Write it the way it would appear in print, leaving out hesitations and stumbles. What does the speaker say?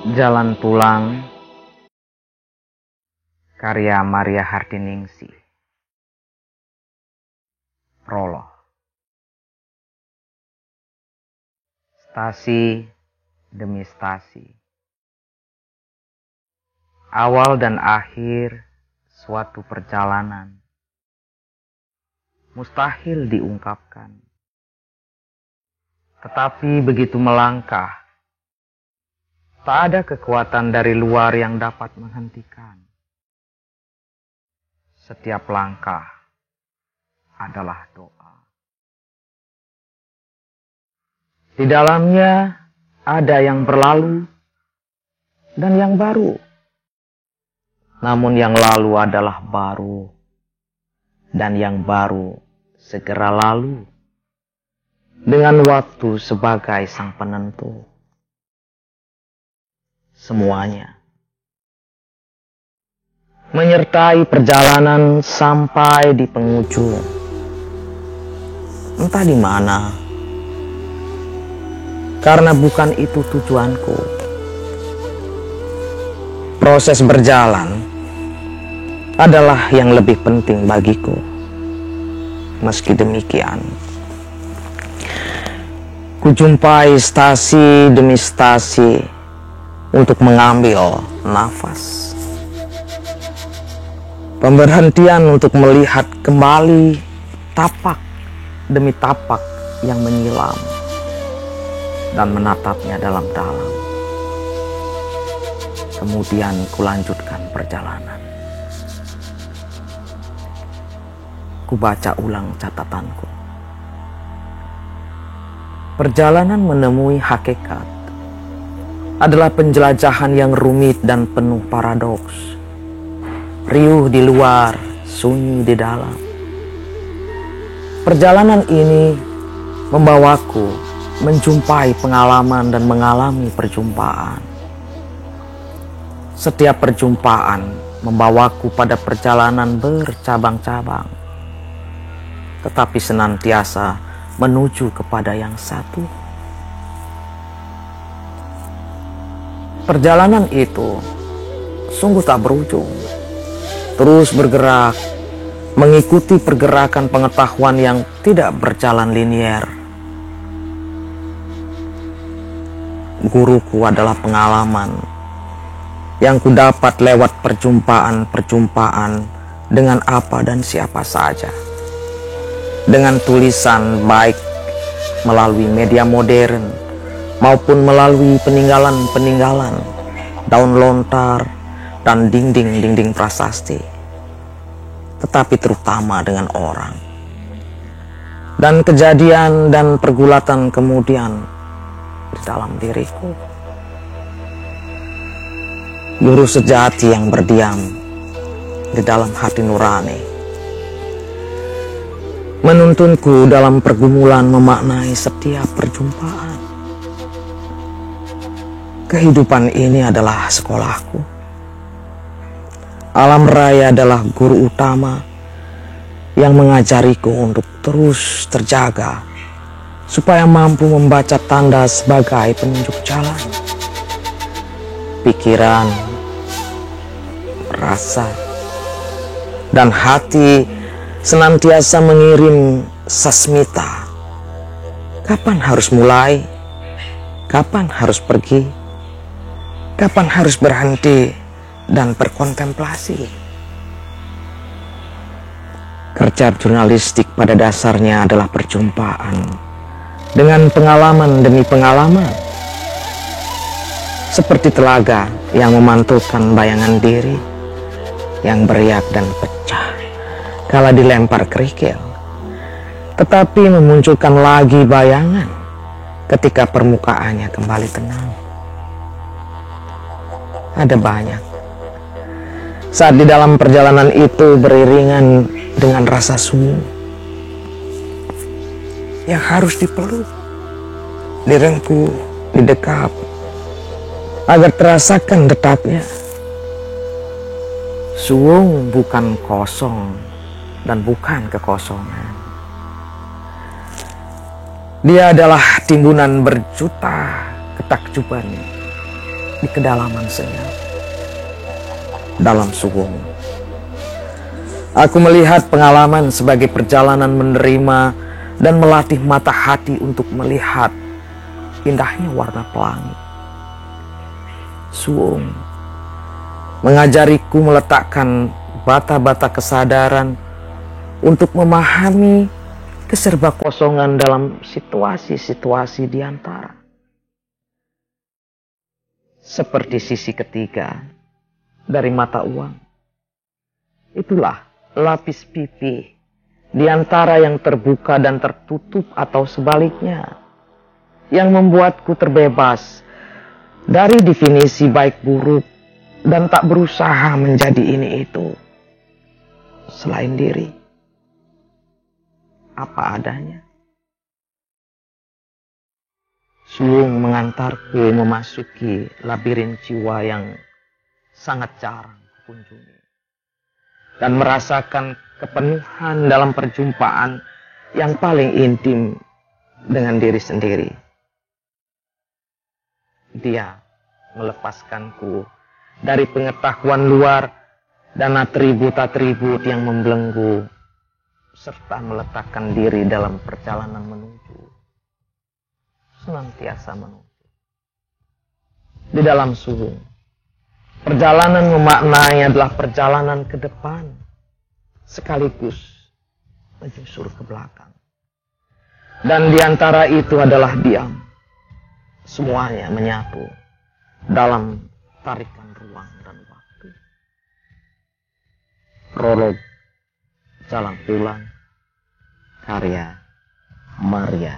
Jalan Pulang, karya Maria Hardiningsih. Prolog. Stasi demi stasi. Awal dan akhir suatu perjalanan. Mustahil diungkapkan. Tetapi begitu melangkah, tak ada kekuatan dari luar yang dapat menghentikan. Setiap langkah adalah doa. Di dalamnya ada yang berlalu dan yang baru. Namun yang lalu adalah baru, dan yang baru segera lalu, dengan waktu sebagai sang penentu. Semuanya menyertai perjalanan sampai di penghujung. Entah di mana, karena bukan itu tujuanku. Proses berjalan adalah yang lebih penting bagiku. Meski demikian, kujumpai stasi demi stasi untuk mengambil nafas. Pemberhentian untuk melihat kembali tapak demi tapak yang menyilam dan menatapnya dalam-dalam. Kemudian kulanjutkan perjalanan. Kubaca ulang catatanku. Perjalanan menemui hakikat adalah penjelajahan yang rumit dan penuh paradoks. Riuh di luar, sunyi di dalam. Perjalanan ini membawaku menjumpai pengalaman dan mengalami perjumpaan. Setiap perjumpaan membawaku pada perjalanan bercabang-cabang, tetapi senantiasa menuju kepada yang satu. Perjalanan itu sungguh tak berujung, terus bergerak, mengikuti pergerakan pengetahuan yang tidak berjalan linier. Guruku adalah pengalaman yang kudapat lewat perjumpaan-perjumpaan dengan apa dan siapa saja. Dengan tulisan baik melalui media modern maupun melalui peninggalan-peninggalan, daun lontar, dan dinding-dinding prasasti. Tetapi terutama dengan orang. Dan kejadian dan pergulatan kemudian di dalam diriku. Guru sejati yang berdiam di dalam hati nurani, menuntunku dalam pergumulan memaknai setiap perjumpaan. Kehidupan ini adalah sekolahku. Alam raya adalah guru utama yang mengajariku untuk terus terjaga, supaya mampu membaca tanda sebagai penunjuk jalan. Pikiran, rasa, dan hati senantiasa mengirim sasmita. Kapan harus mulai? Kapan harus pergi? Kapan harus berhenti dan berkontemplasi? Kerja jurnalistik pada dasarnya adalah perjumpaan dengan pengalaman demi pengalaman. Seperti telaga yang memantulkan bayangan diri yang beriak dan pecah kala dilempar kerikil, tetapi memunculkan lagi bayangan ketika permukaannya kembali tenang. Ada banyak saat di dalam perjalanan itu beriringan dengan rasa sunyi yang harus dipeluk, direngkuh, didekap, agar terasakan detaknya. Suwung bukan kosong dan bukan kekosongan. Dia adalah timbunan berjuta ketakjuban di kedalaman senyap. Dalam subuhmu, aku melihat pengalaman sebagai perjalanan menerima dan melatih mata hati untuk melihat indahnya warna pelangi. Suung mengajariku meletakkan bata-bata kesadaran untuk memahami keserbakosongan dalam situasi-situasi di antara. Seperti sisi ketiga dari mata uang. Itulah lapis pipi di antara yang terbuka dan tertutup atau sebaliknya, yang membuatku terbebas dari definisi baik buruk dan tak berusaha menjadi ini itu selain diri apa adanya. Suung mengantarku memasuki labirin jiwa yang sangat jarang kunjungi dan merasakan kepenuhan dalam perjumpaan yang paling intim dengan diri sendiri. Dia melepaskanku dari pengetahuan luar dan atribut-atribut yang membelenggu, serta meletakkan diri dalam perjalanan menuju, senantiasa menuju. Di dalam suung, perjalanan memaknai adalah perjalanan ke depan, sekaligus menyusur ke belakang. Dan di antara itu adalah diam. Semuanya menyatu dalam tarikan ruang dan waktu. Prolog Jalan Pulang, karya Maria